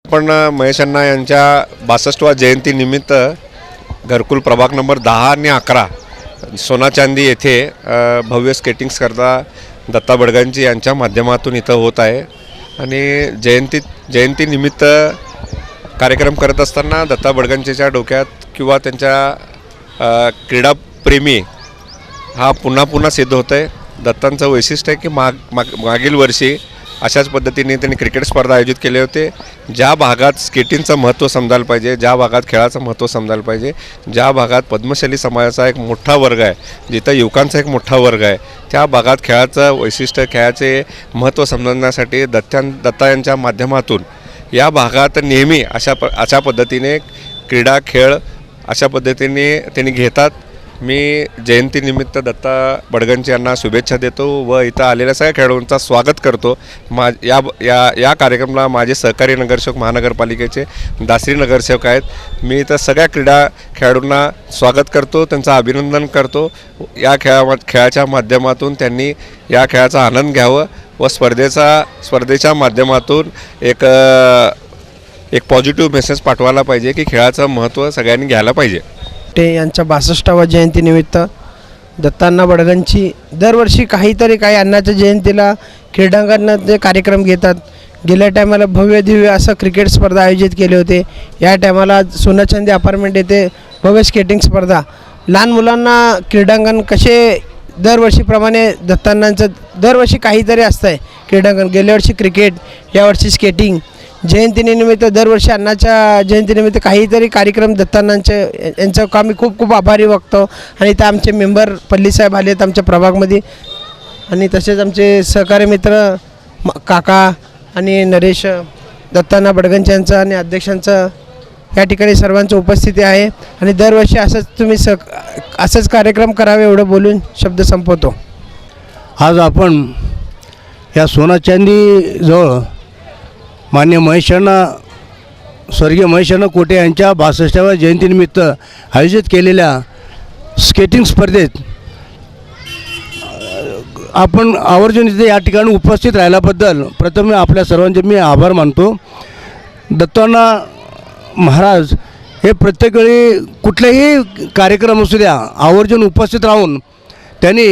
पण महेश अण्णा यांच्या 62व्या जयंतीनिमित्त घरकुल प्रभाग नंबर 10 आणि 11 सोना चांदी येथे भव्य स्केटिंग स्पर्धा दत्ता बडगंची यांच्या माध्यमातून इथं होत आहे। आणि जयंतीनिमित्त कार्यक्रम करत असताना दत्ता बडगंचीच्या डोक्यात किंवा त्यांच्या क्रीडाप्रेमी हा पुन्हा सिद्ध होत आहे। दत्तांचं वैशिष्ट्य आहे की मागील वर्षी अशाच पद्धतीने त्यांनी क्रिकेट स्पर्धा आयोजित केले होते। ज्या भागात स्केटिंगचं महत्त्व समजायला पाहिजे, ज्या भागात खेळाचं महत्त्व समजायला पाहिजे, ज्या भागात पद्मशाली समाजाचा एक मोठा वर्ग आहे, जिथं युवकांचा एक मोठा वर्ग आहे, त्या भागात खेळाचं वैशिष्ट्य, खेळाचे महत्त्व समजण्यासाठी दत्ता यांच्या माध्यमातून या भागात नेहमी अशा पद्धतीने क्रीडा खेळ अशा पद्धतीने त्यांनी घेतात। मी जयंतीनिमित्त दत्ता बडगंची यांना शुभेच्छा देतो व इथं आलेल्या सगळ्या खेळाडूंचा स्वागत करतो। या कार्यक्रमाला माझे सहकारी नगरसेवक महानगरपालिकेचे दासरी नगरसेवक आहेत। मी इथं सगळ्या खेळाडूंना स्वागत करतो, त्यांचं अभिनंदन करतो। या खेळाच्या माध्यमातून त्यांनी या खेळाचा आनंद घ्यावा व स्पर्धेच्या माध्यमातून एक पॉझिटिव्ह मेसेज पाठवायला पाहिजे की खेळाचं महत्त्व सगळ्यांनी घ्यायला पाहिजे। यांच्या 62व्या जयंतीनिमित्त दत्तांना बडगंची दरवर्षी काही अण्णाच्या जयंतीला क्रीडांगणात कार्यक्रम घेतात। गेल्या टायमाला भव्य दिव्य असं क्रिकेट स्पर्धा आयोजित केले होते। या टायमाला सोना चांदी अपार्टमेंट येथे भव्य स्केटिंग स्पर्धा, लहान मुलांना क्रीडांगण कसे दरवर्षीप्रमाणे दत्तांनांचं दरवर्षी काहीतरी असतं आहे क्रीडांगण। गेल्या वर्षी क्रिकेट, यावर्षी स्केटिंग। जयंतीनिमित्त दरवर्षी अण्णाच्या जयंतीनिमित्त काहीतरी कार्यक्रम दत्तांनांचे यांचं काम मी खूप आभारी वागतो। आणि इथं आमचे मेंबर पल्लीसाहेब आले आहेत आमच्या प्रभागमध्ये, आणि तसेच आमचे सहकारी मित्र काका आणि नरेश दत्तांना बडगंच यांचं आणि अध्यक्षांचं या ठिकाणी सर्वांची उपस्थिती आहे। आणि दरवर्षी असंच तुम्ही असंच कार्यक्रम करावे एवढं बोलून शब्द संपवतो। आज आपण या सोना चांदीजवळ मान्य महेश अण्णा, स्वर्गीय महेश अण्णा कोटे यांच्या 62व्या जयंतीनिमित्त आयोजित केलेल्या स्केटिंग स्पर्धेत आपण आवर्जून इथे या ठिकाणी उपस्थित राहिल्याबद्दल प्रथम आपल्या सर्वांचे मी आभार मानतो। दत्तांना महाराज हे प्रत्येक वेळी कुठलेही कार्यक्रम असू द्या आवर्जून उपस्थित राहून त्यांनी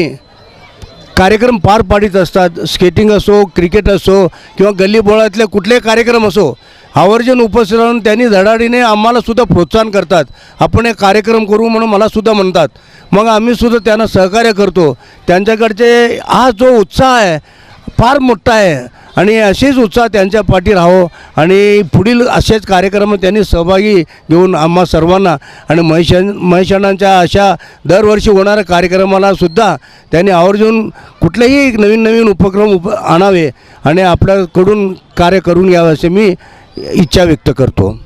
कार्यक्रम पार पाडित असतात। स्केटिंग असो, क्रिकेट असो किंवा गल्लीबोळातले कुठलेही कार्यक्रम असो, आवर्जून उपस्थित राहून त्यांनी धडाडीने आम्हालासुद्धा प्रोत्साहन करतात। आपण एक कार्यक्रम करू म्हणून मलासुद्धा म्हणतात, मग आम्हीसुद्धा त्यांना सहकार्य करतो। त्यांच्याकडचे हा जो उत्साह आहे फार मोठा आहे आणि असेच उत्साह त्यांच्या पाठी राहो आणि पुढील असेच कार्यक्रम त्यांनी सहभागी घेऊन आम्हा सर्वांना आणि महेश अण्णांच्या अशा दरवर्षी होणाऱ्या कार्यक्रमालासुद्धा त्यांनी आवर्जून कुठलेही नवीन उपक्रम आणावे आणि आपल्याकडून कार्य करून घ्यावे असे मी इच्छा व्यक्त करतो।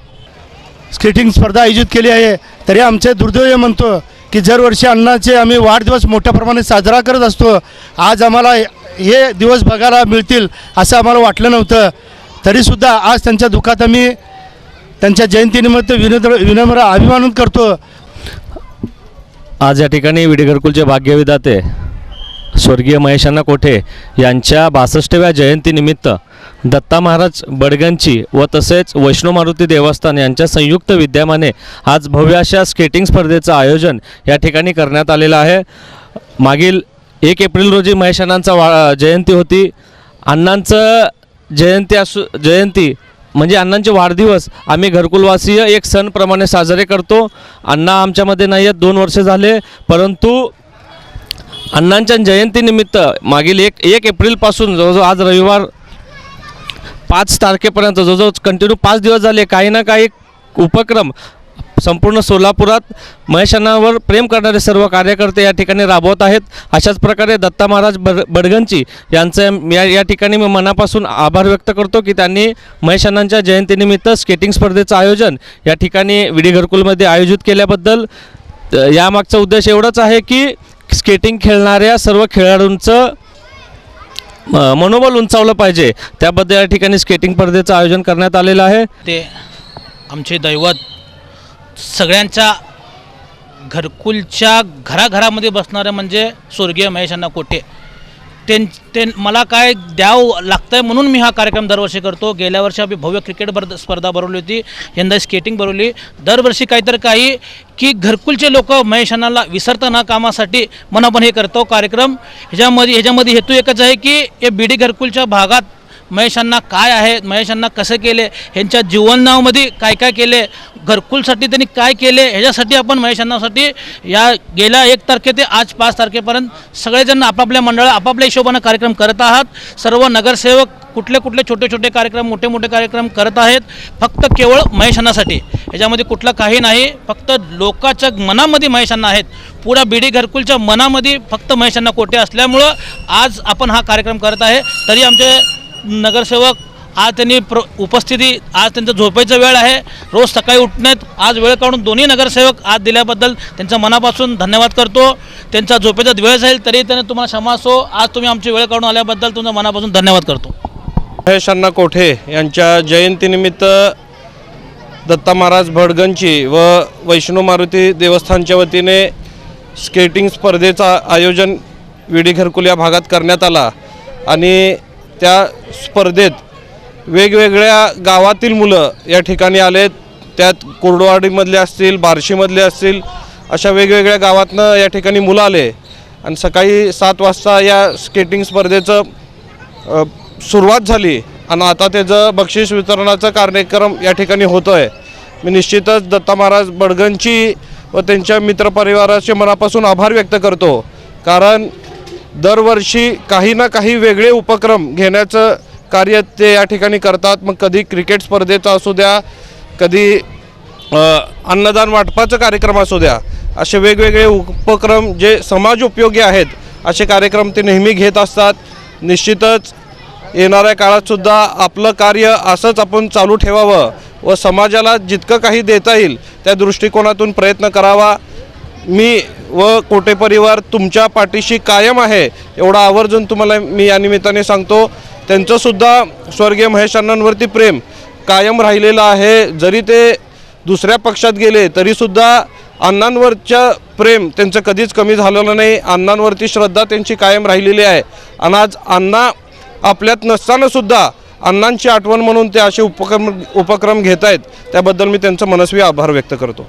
स्केटिंग स्पर्धा आयोजित केली आहे, तरी आमचे दुर्दैव म्हणतो की दरवर्षी अण्णाचे आम्ही वाढदिवस मोठ्या प्रमाणात साजरा करत असतो। आज आम्हाला हे दिवस बघायला मिळतील असं आम्हाला वाटलं नव्हतं, तरीसुद्धा आज त्यांच्या दुःखात आम्ही त्यांच्या जयंतीनिमित्त विनम्र अभिमान करतो। आज या ठिकाणी विडी घरकुलचे भाग्यविधाते स्वर्गीय महेश अण्णा कोठे यांच्या 62व्या जयंतीनिमित्त दत्ता महाराज बडगंची व तसेच वैष्णो मारुती देवस्थान यांच्या संयुक्त विद्यमाने आज भव्य अशा स्केटिंग स्पर्धेचं आयोजन या ठिकाणी करण्यात आलेलं आहे। मागील 1 एप्रिल रोजी महेश अण्णांचा जयंती होती। अण्णांचं जयंती म्हणजे अण्णांचे वाढदिवस आम्ही घरकुलवासीय एक सणप्रमाणे साजरे करतो। अण्णा आमच्यामध्ये नाही आहेत, 2 वर्ष झाले, परंतु अण्णांच्या जयंतीनिमित्त मागील 1 एप्रिलपासून जवळजवळ आज रविवार 5 तारखेपर्यंत जवळजवळ कंटिन्यू 5 दिवस झाले काही ना काही उपक्रम संपूर्ण सोलापुरात महेश अण्णांवर प्रेम करणारे सर्व कार्यकर्ते या ठिकाणी राबवत आहेत। अशाच प्रकारे दत्ता महाराज बडगंची यांचं या ठिकाणी मी मनापासून आभार व्यक्त करतो की त्यांनी महेश अण्णांच्या जयंतीनिमित्त स्केटिंग स्पर्धेचं आयोजन या ठिकाणी विडी घरकुलमध्ये आयोजित केल्याबद्दल। यामागचा उद्देश एवढाच आहे की स्केटिंग खेळणाऱ्या सर्व खेळाडूंचं मनोबल उंचावलं पाहिजे, त्याबद्दल या ठिकाणी स्केटिंग स्पर्धेचं आयोजन करण्यात आलेलं आहे। ते आमचे दैवत, सगळ्यांचा घरकुलच्या घराघरामध्ये बसणारे म्हणजे स्वर्गीय महेश अण्णा कोठे. ते मला काय द्यावं लागतं आहे म्हणून मी हा कार्यक्रम दरवर्षी करतो. गेल्या वर्षी आम्ही भव्य क्रिकेट स्पर्धा भरवली होती, यंदा स्केटिंग भरवली. दरवर्षी काहीतरी काही की घरकुलचे लोक महेश अण्णाला विसरता न कामासाठी म्हणून आपण हे करतो कार्यक्रम. ह्याच्यामध्ये हेतू एकच आहे की हे बीडी घरकुलच्या भागात महेश अण्णा काय आहे, महेश अण्णा कसं केले, ह्यांच्या जीवनामध्ये काय काय केले, घरकुलसाठी त्यांनी काय केले, ह्याच्यासाठी आपण महेश अण्णासाठी या गेल्या 1 तारखे ते आज 5 तारखेपर्यंत सगळेजण आपापल्या मंडळ आपापल्या हिशोबानं कार्यक्रम करत आहात. सर्व नगरसेवक कुठले छोटे छोटे कार्यक्रम मोठे मोठे कार्यक्रम करत आहेत फक्त केवळ महेश अण्णासाठी. ह्याच्यामध्ये कुठलं काही नाही, फक्त लोकांच्या मनामध्ये महेश अण्णा आहेत. पुरा बीडी घरकुलच्या मनामध्ये फक्त महेश अण्णा कोठे असल्यामुळं आज आपण हा कार्यक्रम करत आहे. तरी आमचे नगरसेवक आज त्यांनी उपस्थिती, आज त्यांचं झोपायचा वेळ आहे, रोज सकाळी उठण्यात आज वेळ काढून दोन्ही नगरसेवक आज दिल्याबद्दल त्यांचा मनापासून धन्यवाद करतो. त्यांचा झोपेचा वेळ जाईल तरी त्याने तुम्हाला क्षमा असो. आज तुम्ही आमची वेळ काढून आल्याबद्दल तुमचा मनापासून धन्यवाद करतो. महेश अण्णा कोठे यांच्या जयंतीनिमित्त दत्ता महाराज भडगंची व वैष्णो मारुती देवस्थानच्या वतीने स्केटिंग स्पर्धेचा आयोजन विडी घरकुल या भागात करण्यात आला आणि त्या स्पर्धेत वेगवेगळ्या गावातील मुलं या ठिकाणी आलेत. त्यात कुर्डवाडीमधले असतील, बार्शीमधले असतील, अशा वेगवेगळ्या गावातनं या ठिकाणी मुलं आले आणि सकाळी 7 वाजता या स्केटिंग स्पर्धेचं सुरुवात झाली आणि आता त्याचं बक्षीस वितरणाचा कार्यक्रम या ठिकाणी होतो आहे. मी निश्चितच दत्ता महाराज बडगंची व त्यांच्या मित्रपरिवाराचे मनापासून आभार व्यक्त करतो, कारण दरवर्षी काही ना काही वेगळे उपक्रम घेण्याचं कार्य ते या ठिकाणी करतात. मग कधी क्रिकेट स्पर्धेचा असू द्या, कधी अन्नदान वाटपाचा कार्यक्रम असू द्या, असे वेगवेगळे उपक्रम जे समाज उपयोगी आहेत असे कार्यक्रम ते नेहमी घेत असतात. निश्चितच येणाऱ्या काळातसुद्धा आपलं कार्य असंच आपण चालू ठेवावं व समाजाला जितकं काही देता येईल त्या दृष्टिकोनातून प्रयत्न करावा. मी व कोठे परिवार तुमच्या पाठीशी कायम आहे एवढा आवर्जून तुम्हाला मी या निमित्ताने सांगतो. त्यांचंसुद्धा स्वर्गीय महेश अण्णांवरती प्रेम कायम राहिलेलं आहे. जरी ते दुसऱ्या पक्षात गेले तरीसुद्धा अण्णांवरचं प्रेम त्यांचं कधीच कमी झालेलं नाही. अण्णांवरती श्रद्धा त्यांची कायम राहिलेली आहे आणि आज अण्णा आपल्यात नसतानासुद्धा अण्णांची आठवण म्हणून ते असे उपक्रम घेत आहेत. त्याबद्दल मी त्यांचं मनस्वी आभार व्यक्त करतो.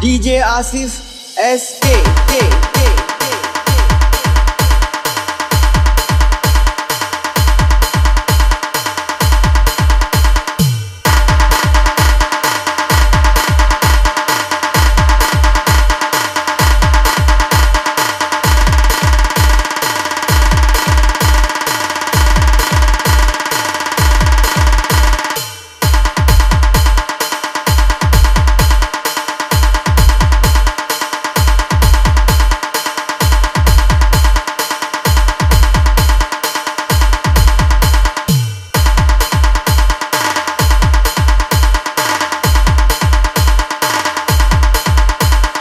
DJ Asif SK